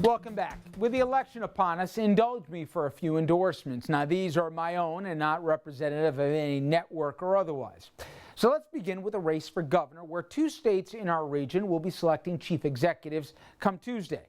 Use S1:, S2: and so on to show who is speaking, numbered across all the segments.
S1: Welcome back. With the election upon us, indulge me for a few endorsements. Now, these are my own and not representative of any network or otherwise. So let's begin with a race for governor, where two states in our region will be selecting chief executives come Tuesday.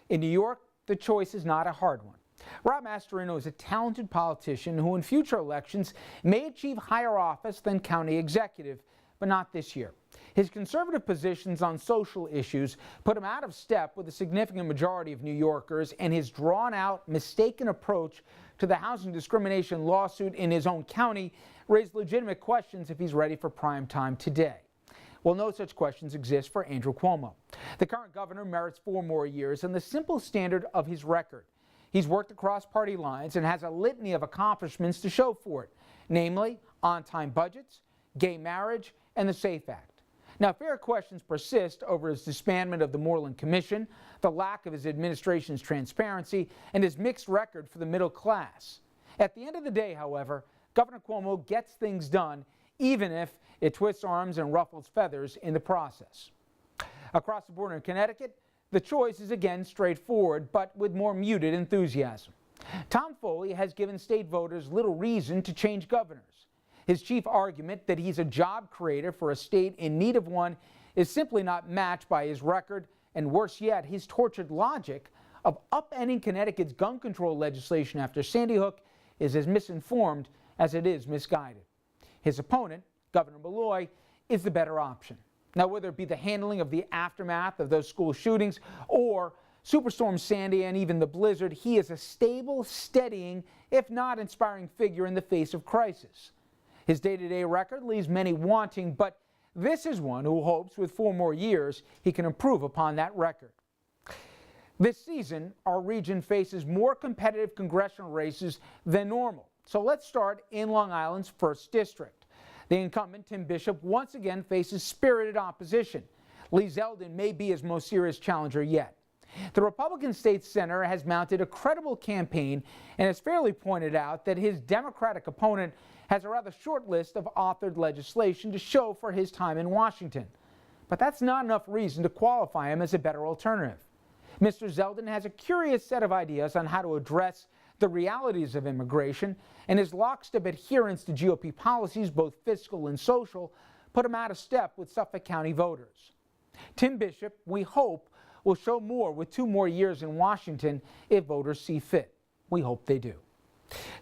S1: In New York, the choice is not a hard one. Rob Astorino is a talented politician who in future elections may achieve higher office than county executive, but not this year. His conservative positions on social issues put him out of step with a significant majority of New Yorkers, and his drawn-out, mistaken approach to the housing discrimination lawsuit in his own county raised legitimate questions if he's ready for prime time today. Well, no such questions exist for Andrew Cuomo. The current governor merits 4 more years and the simple standard of his record. He's worked across party lines and has a litany of accomplishments to show for it, namely on-time budgets, gay marriage, and the SAFE Act. Now, fair questions persist over his disbandment of the Moreland Commission, the lack of his administration's transparency, and his mixed record for the middle class. At the end of the day, however, Governor Cuomo gets things done, even if it twists arms and ruffles feathers in the process. Across the border in Connecticut, the choice is again straightforward, but with more muted enthusiasm. Tom Foley has given state voters little reason to change governors. His chief argument that he's a job creator for a state in need of one is simply not matched by his record, and worse yet, his tortured logic of upending Connecticut's gun control legislation after Sandy Hook is as misinformed as it is misguided. His opponent, Governor Malloy, is the better option. Now, whether it be the handling of the aftermath of those school shootings or Superstorm Sandy and even the blizzard, he is a stable, steadying, if not inspiring figure in the face of crisis. His day-to-day record leaves many wanting, but this is one who hopes with 4 more years he can improve upon that record. This season, our region faces more competitive congressional races than normal. So let's start in Long Island's 1st District. The incumbent, Tim Bishop, once again faces spirited opposition. Lee Zeldin may be his most serious challenger yet. The Republican State Senator has mounted a credible campaign and has fairly pointed out that his Democratic opponent has a rather short list of authored legislation to show for his time in Washington. But that's not enough reason to qualify him as a better alternative. Mr. Zeldin has a curious set of ideas on how to address the realities of immigration, and his lockstep adherence to GOP policies, both fiscal and social, put him out of step with Suffolk County voters. Tim Bishop, we hope, will show more with 2 more years in Washington if voters see fit. We hope they do.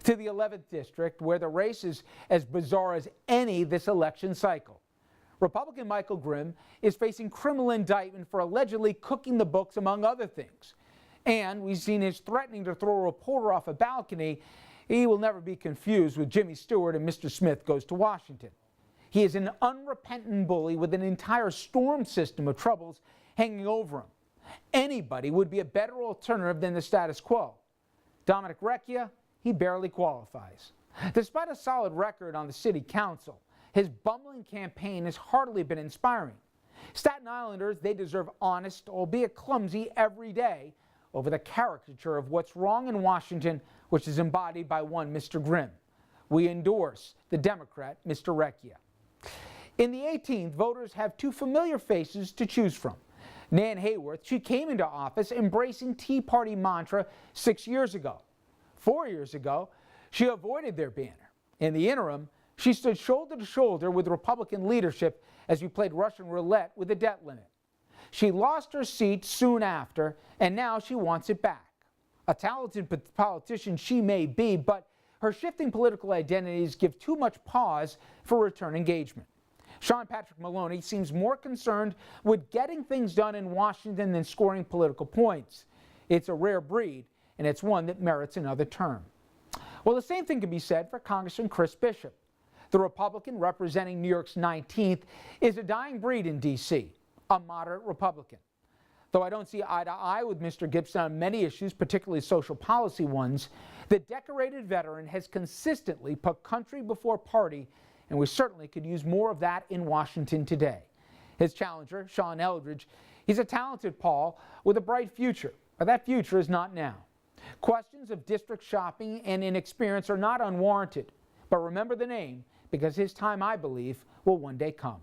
S1: To the 11th District, where the race is as bizarre as any this election cycle. Republican Michael Grimm is facing criminal indictment for allegedly cooking the books, among other things. And we've seen his threatening to throw a reporter off a balcony. He will never be confused with Jimmy Stewart and Mr. Smith Goes to Washington. He is an unrepentant bully with an entire storm system of troubles hanging over him. Anybody would be a better alternative than the status quo. Dominic Recchia, he barely qualifies. Despite a solid record on the city council, his bumbling campaign has hardly been inspiring. Staten Islanders, they deserve honest, albeit clumsy, every day over the caricature of what's wrong in Washington, which is embodied by one Mr. Grimm. We endorse the Democrat, Mr. Recchia. In the 18th, voters have 2 familiar faces to choose from. Nan Hayworth, she came into office embracing Tea Party mantra 6 years ago. 4 years ago, she avoided their banner. In the interim, she stood shoulder to shoulder with Republican leadership as we played Russian roulette with the debt limit. She lost her seat soon after, and now she wants it back. A talented politician she may be, but her shifting political identities give too much pause for return engagement. Sean Patrick Maloney seems more concerned with getting things done in Washington than scoring political points. It's a rare breed, and it's one that merits another term. Well, the same thing can be said for Congressman Chris Bishop. The Republican representing New York's 19th is a dying breed in D.C., a moderate Republican. Though I don't see eye to eye with Mr. Gibson on many issues, particularly social policy ones, the decorated veteran has consistently put country before party, and we certainly could use more of that in Washington today. His challenger, Sean Eldridge, he's a talented Paul with a bright future, but that future is not now. Questions of district shopping and inexperience are not unwarranted, but remember the name, because his time, I believe, will one day come.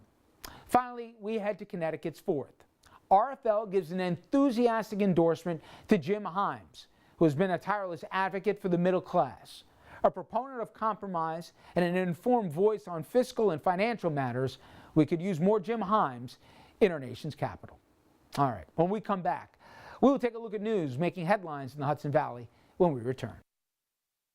S1: Finally, we head to Connecticut's 4th. RFL gives an enthusiastic endorsement to Jim Himes, who has been a tireless advocate for the middle class. A proponent of compromise and an informed voice on fiscal and financial matters, we could use more Jim Himes in our nation's capital. All right, when we come back, we will take a look at news making headlines in the Hudson Valley when we return.